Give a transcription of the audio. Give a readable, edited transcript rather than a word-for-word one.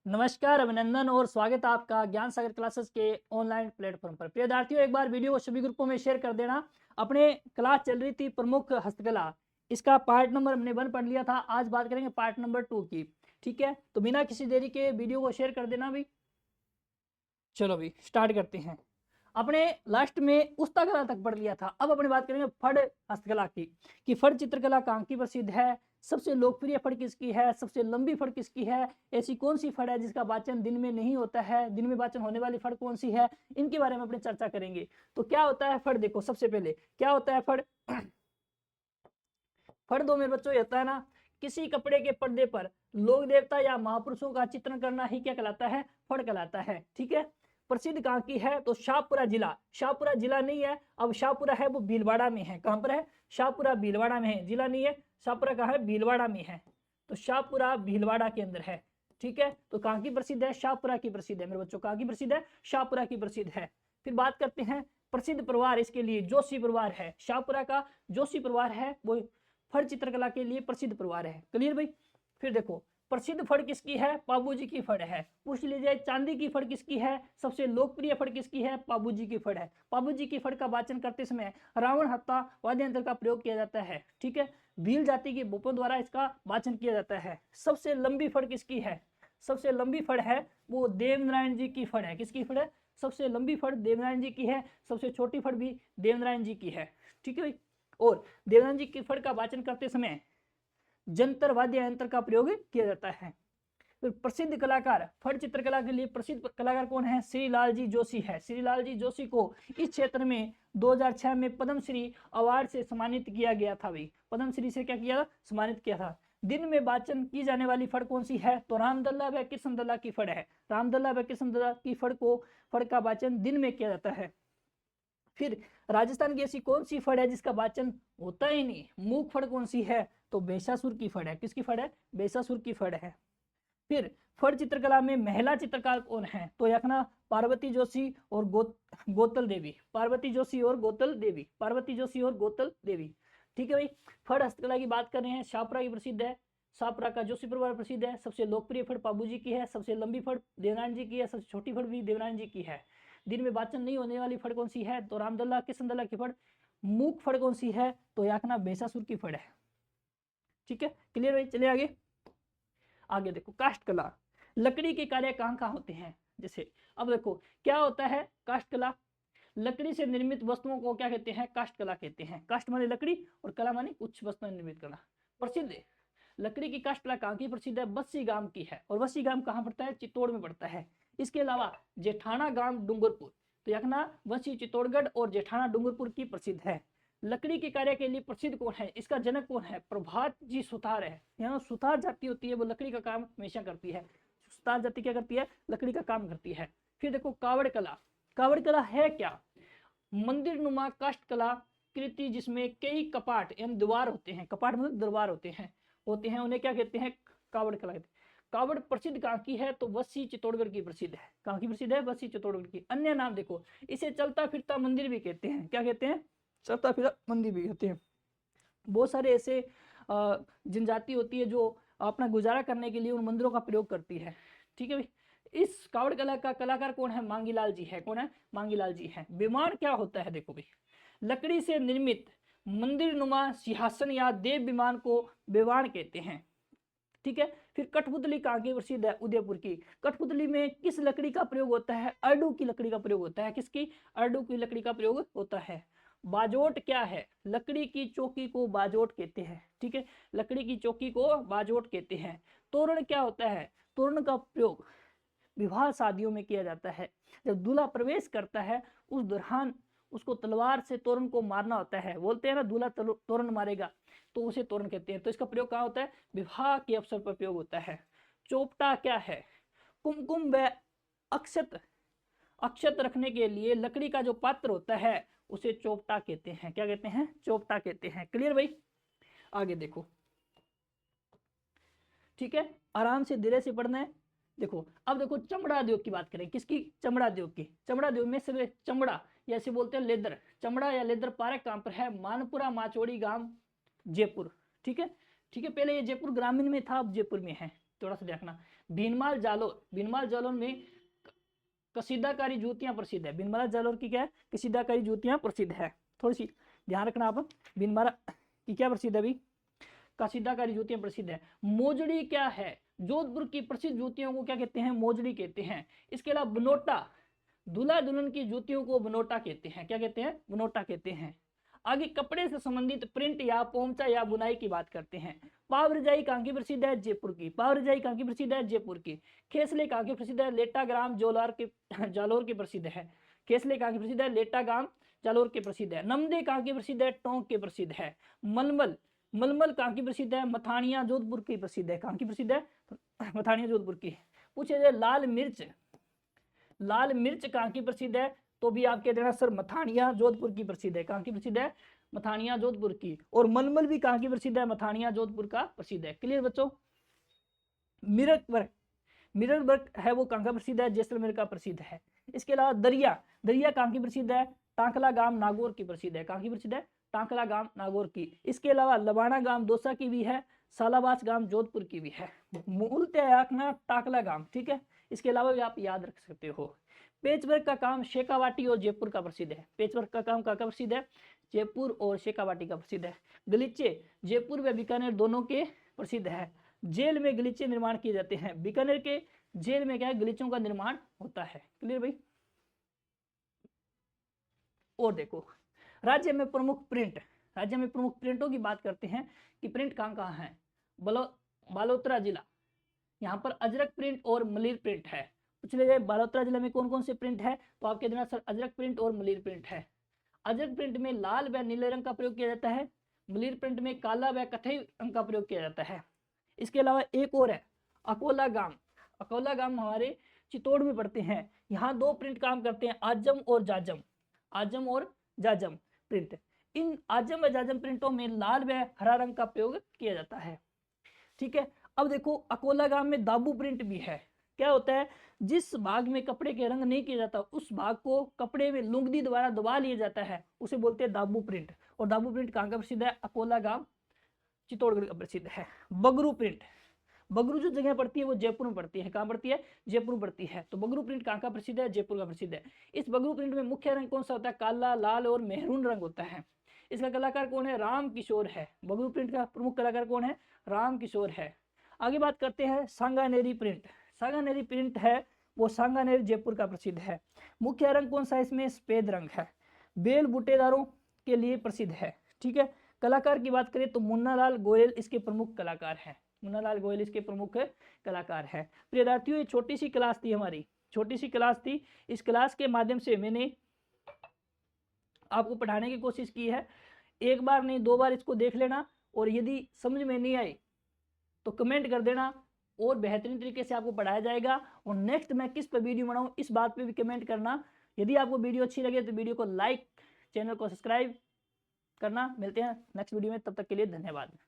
नमस्कार, अभिनंदन और स्वागत है आपका ज्ञान सागर क्लासेस के ऑनलाइन प्लेटफॉर्म पर। प्रिय विद्यार्थियों, एक बार वीडियो को सभी ग्रुपों में शेयर कर देना। अपने क्लास चल रही थी प्रमुख हस्तकला, इसका पार्ट नंबर हमने 1 पढ़ लिया था। आज बात करेंगे पार्ट नंबर 2 की। ठीक है, तो बिना किसी देरी के वीडियो को शेयर कर देना भी। चलो भी स्टार्ट करते हैं। अपने लास्ट में उस्ता कला तक पढ़ लिया था। अब अपनी बात करेंगे फड़ हस्तकला की कि फड़ चित्रकला कहाँ की प्रसिद्ध है, सबसे लोकप्रिय फड़ किसकी है, सबसे लंबी फड़ किसकी है, ऐसी कौन सी फड़ है जिसका वाचन दिन में नहीं होता है, दिन में वाचन होने वाली फड़ कौन सी है, इनके बारे में अपनी चर्चा करेंगे। तो क्या होता है फड़, देखो सबसे पहले क्या होता है फड़। फड़ दो मेरे बच्चों, ये होता है ना, किसी कपड़े के पर्दे पर लोक देवता या महापुरुषों का चित्रण करना ही क्या कहलाता है, फड़ कहलाता है। ठीक है, प्रसिद्ध कहाँ की है, तो शाहपुरा जिला। शाहपुरा जिला नहीं है, अब शाहपुरा है वो भीलवाड़ा में है। कहां पर है, शाहपुरा भीलवाड़ा में है, जिला नहीं है। शाहपुरा कहाँ है, भीलवाड़ा में है, तो शाहपुरा भीलवाड़ा के अंदर है। ठीक है, तो कहाँ की प्रसिद्ध है, शाहपुरा की प्रसिद्ध है मेरे बच्चों। कहाँ की प्रसिद्ध है, शाहपुरा की प्रसिद्ध है। फिर बात करते हैं प्रसिद्ध परिवार, इसके लिए जोशी परिवार है। शाहपुरा का जोशी परिवार है वो फड़ चित्रकला के लिए प्रसिद्ध परिवार है। क्लियर भाई। फिर देखो प्रसिद्ध फड़ किसकी है, पाबूजी की फड़ है। पूछ लीजिए चांदी की फड़ किसकी है, सबसे लोकप्रिय फड़ किसकी है, पाबूजी की फड़ है। पाबूजी की फड़ का वाचन करते समय रावण हत्ता वाद्य यंत्र का प्रयोग किया जाता है। ठीक है, भील जाति के बोपों द्वारा इसका वाचन किया जाता है। सबसे लंबी फड़ किसकी है, सबसे लंबी फड़ है वो देवनारायण जी की फड़ है। किसकी फड़ है, सबसे लंबी फड़ देवनारायण जी की है। सबसे छोटी फड़ भी देवनारायण जी की है। ठीक है भाई। और देवनारायण जी की फड़ का वाचन करते समय जंतर वाद्य यंत्र का प्रयोग किया जाता है। तो प्रसिद्ध कलाकार, फड़ चित्रकला के लिए प्रसिद्ध कलाकार कौन है, श्रीलाल जी जोशी है। श्रीलाल जी जोशी को इस क्षेत्र में 2006 में पद्मश्री अवार्ड से सम्मानित किया गया था भाई। पद्मश्री से क्या किया, सम्मानित किया था। दिन में वाचन की जाने वाली फड़ कौन सी है, तो रामदल्ला व कृष्णदल्ला की फड़ है। रामदल्ला व कृष्णदल्ला की फड़ का वाचन दिन में किया जाता है। फिर राजस्थान की ऐसी कौन सी फड़ है जिसका वाचन होता ही नहीं, मूक फड़ कौन सी है, तो बेसासुर की फड़ है। किसकी फड़ है, बेसासुर की फड़ है। फिर फड़ चित्रकला में महिला चित्रकार कौन है, तो यखना पार्वती जोशी और गोतल देवी। पार्वती जोशी और गोतल देवी, पार्वती जोशी और गोतल देवी। ठीक है भाई। फड़ हस्तकला की बात कर रहे हैं, शाहपुरा की प्रसिद्ध है। शाहपुरा का जोशी परिवार प्रसिद्ध है। सबसे लोकप्रिय फड़ पाबूजी की है। सबसे लंबी फड़ देवनारायण जी की है। सबसे छोटी फड़ भी देवनारायण जी की है। दिन में वाचन नहीं होने वाली फड़ कौन सी है, तो रामदल्ला कृष्णदल्ला की फड़। मूक फड़ कौन सी है, तो याकना बेसासुर की फड़ है। ठीक है, क्लियर भाई। चलिए आगे। आगे देखो काष्ठ कला, लकड़ी के कार्य कहाँ कहाँ होते हैं। जैसे अब देखो क्या होता है काष्ठ कला, लकड़ी से निर्मित वस्तुओं को क्या कहते हैं, काष्ठ कला कहते हैं। काष्ठ माने लकड़ी और कला माने कुछ वस्तुएं निर्मित करना। प्रसिद्ध लकड़ी की काष्ठ कला कहाँ की प्रसिद्ध है, बस्सी गांव की है। और बस्सी गांव कहाँ पड़ता है, चित्तौड़ में पड़ता है। इसके अलावा जेठाना गांव डूंगरपुर, तो यखना बस्सी चित्तौड़गढ़ और जेठाना डूंगरपुर की प्रसिद्ध है। लकड़ी के कार्य के लिए प्रसिद्ध कौन है, इसका जनक कौन है, प्रभात जी सुतार है। यहाँ सुतार जाति होती है वो लकड़ी का काम हमेशा करती है। सुतार जाति क्या करती है, लकड़ी का काम करती है। फिर देखो कावड़ कला, कावड़ कला है क्या, मंदिर नुमा काष्ठ कला कृति जिसमें कई कपाट यानी द्वार होते हैं। कपाट मतलब दरबार होते हैं उन्हें क्या कहते हैं, कावड़ कला कहते हैं। कावड़ प्रसिद्ध कहाँ की है, तो बस्सी चित्तौड़गढ़ की प्रसिद्ध है। कहाँ की प्रसिद्ध है, बस्सी चित्तौड़गढ़ की। अन्य नाम देखो, इसे चलता फिरता मंदिर भी कहते हैं। क्या कहते हैं, चलता फिरता मंदिर भी कहते हैं। बहुत सारे ऐसे जनजाति होती है जो अपना गुजारा करने के लिए उन मंदिरों का प्रयोग करती है। ठीक है भाई। इस कावड़ कला का कलाकार कौन है, मांगीलाल जी है। कौन है, मांगीलाल जी है। विमान क्या होता है, देखो भाई, लकड़ी से निर्मित मंदिर नुमा सिंहासन या देव विमान को विमान कहते हैं। ठीक है। फिर कठपुतली कहाँ की प्रसिद्ध है, उदयपुर की। कठपुतली में किस लकड़ी का प्रयोग होता है, अर्डू की लकड़ी का प्रयोग होता है। किसकी, अर्डू की लकड़ी का प्रयोग होता है। बाजोट क्या है, लकड़ी की चौकी को बाजोट कहते हैं। ठीक है, लकड़ी की चौकी को बाजोट कहते हैं। तोरण क्या होता है, तोरण का प्रयोग विवाह शादियों में किया जाता है। जब दूल्हा प्रवेश करता है उस दौरान उसको तलवार से तोरण को मारना होता है। बोलते हैं ना दूल्हा तोरण मारेगा, तो उसे तोरण कहते हैं। तो इसका प्रयोग कहाँ होता है, विवाह के अवसर पर प्रयोग होता है। चोपटा क्या है, कुमकुम व अक्षत, अक्षत रखने के लिए लकड़ी का जो पात्र होता है उसे चोपटा कहते हैं। क्या कहते हैं, चोपटा कहते हैं। क्लियर भाई। आगे देखो। ठीक है, आराम से धीरे से पढ़ना है। देखो अब देखो चमड़ा उद्योग की बात करें, किसकी, चमड़ा उद्योग की। चमड़ा उद्योग में सिर्फ चमड़ा या इसे बोलते हैं लेदर, चमड़ा या लेदर पार्क कहां पर है, मानपुरा माचोड़ी गांव जयपुर। ठीक है, ठीक है, पहले ये जयपुर ग्रामीण में था, अब जयपुर में है। थोड़ा सा देखना। भीनमाल जालौर में कसीदाकारी जूतियां प्रसिद्ध है। भीनमाल जालौर की क्या है, कसीदाकारी जूतियां प्रसिद्ध है। थोड़ी सी ध्यान रखना आप, भीनमाल की क्या प्रसिद्ध है अभी, कसीदाकारी जूतियां प्रसिद्ध है। मोजड़ी क्या है, जोधपुर की प्रसिद्ध जूतियों को क्या कहते हैं, मोजड़ी कहते हैं। इसके अलावा बनोटा, दूल्हा दुल्हन की जूतियों को बनोटा कहते हैं, क्या कहते हैं, बनोटा कहते हैं। आगे कपड़े से संबंधित प्रिंट या पोंचा या बुनाई की बात करते हैं। पाव रजाई कहाँ की प्रसिद्ध है, जयपुर की। पाव रजाई कहाँ की प्रसिद्ध है, जयपुर की। खेसले कहाँ की प्रसिद्ध है, लेटाग्राम जालोर की प्रसिद्ध है। खेसले कहाँ की प्रसिद्ध है, लेटाग्राम जालोर के प्रसिद्ध है। नमदे कहाँ की प्रसिद्ध है, टोंक के प्रसिद्ध है। मलमल कहाँ की प्रसिद्ध है, मथानिया जोधपुर की प्रसिद्ध है। कहाँ की प्रसिद्ध है, मथानिया जोधपुर की। पूछे जाए लाल मिर्च कहाँ की प्रसिद्ध है, तो भी आप कह देना सर मथानिया जोधपुर की प्रसिद्ध है। कहाँ की प्रसिद्ध है, मथानिया जोधपुर की। और मलमल भी कहाँ की प्रसिद्ध है, मथानिया जोधपुर का प्रसिद्ध है। क्लियर बच्चों। मिरर वर्क है वो कहाँ का प्रसिद्ध है, जैसलमेर का प्रसिद्ध है। इसके अलावा दरिया कहाँ की प्रसिद्ध है, टांकला गांव नागौर की प्रसिद्ध है। कहाँ की प्रसिद्ध है, टांकला गांव नागौर की। इसके अलावा लबाना गांव दौसा की भी है, सालाबास गांव जोधपुर की भी है। मूलतः टाकला गांव, ठीक है। इसके अलावा भी आप याद रख सकते हो। पेचवर्क का काम शेखावाटी और जयपुर का प्रसिद्ध है। पेचवर्क का काम कहाँ का प्रसिद्ध है, जयपुर और शेखावाटी का प्रसिद्ध है। गलीचे जयपुर व बीकानेर दोनों के प्रसिद्ध है। जेल में गलीचे निर्माण किए जाते हैं। बीकानेर के जेल में क्या है, गलीचों का निर्माण होता है। क्लियर भाई। और देखो राज्य में प्रमुख प्रिंटों की बात करते हैं कि प्रिंट कहाँ कहाँ है। बालोतरा जिला, यहाँ पर अजरक प्रिंट और मलिर प्रिंट है। पिछले जाए बालोतरा जिला में कौन कौन से प्रिंट है, तो आप कह देना सर अजरक प्रिंट और मलिर प्रिंट है। अजरक प्रिंट में लाल व नीले रंग का प्रयोग किया जाता है। मलिर प्रिंट में काला व कथई रंग का प्रयोग किया जाता है। इसके अलावा एक और है अकोला गांव हमारे चित्तौड़ में पड़ते हैं। यहाँ दो प्रिंट काम करते हैं, आजम और जाजम प्रिंट। इन आजम व जाजम प्रिंटों में लाल व हरा रंग का प्रयोग किया जाता है। ठीक है। अब देखो अकोला गांव में दाबू प्रिंट भी है। क्या होता है, जिस भाग में कपड़े के रंग नहीं किया जाता उस भाग को कपड़े में लुंगदी द्वारा दबा लिया जाता है, उसे बोलते हैं दाबू प्रिंट। और दाबू प्रिंट कहाँ का प्रसिद्ध है, अकोला गांव चित्तौड़गढ़ का प्रसिद्ध है। बगरू प्रिंट, बगरू जो जगह पड़ती है वो जयपुर में पड़ती है। कहाँ पड़ती है, जयपुर में पड़ती है। तो बगरू प्रिंट कहाँ का प्रसिद्ध है, जयपुर का प्रसिद्ध है। इस बगरू प्रिंट में मुख्य रंग कौन सा होता है, काला, लाल और मेहरून रंग होता है। इसका कलाकार कौन है, राम किशोर है। बगरू प्रिंट का प्रमुख कलाकार कौन है, राम किशोर है। आगे बात करते हैं सांगानेरी प्रिंट है वो सांगानेर जयपुर का प्रसिद्ध है। मुख्य रंग कौन सा, इसमें सफेद रंग है। बेल बूटेदारों के लिए प्रसिद्ध है। ठीक है। कलाकार की बात करें तो मुन्नालाल गोयल इसके प्रमुख कलाकार हैं। मुन्नालाल गोयल इसके प्रमुख कलाकार हैं। प्रिय विद्यार्थियों, ये छोटी सी क्लास थी हमारी, इस क्लास के माध्यम से मैंने आपको पढ़ाने की कोशिश की है। एक बार नहीं 2 बार इसको देख लेना, और यदि समझ में नहीं आई तो कमेंट कर देना, और बेहतरीन तरीके से आपको पढ़ाया जाएगा। और नेक्स्ट मैं किस पर वीडियो बनाऊं इस बात पे भी कमेंट करना। यदि आपको वीडियो अच्छी लगे तो वीडियो को लाइक, चैनल को सब्सक्राइब करना। मिलते हैं नेक्स्ट वीडियो में, तब तक के लिए धन्यवाद।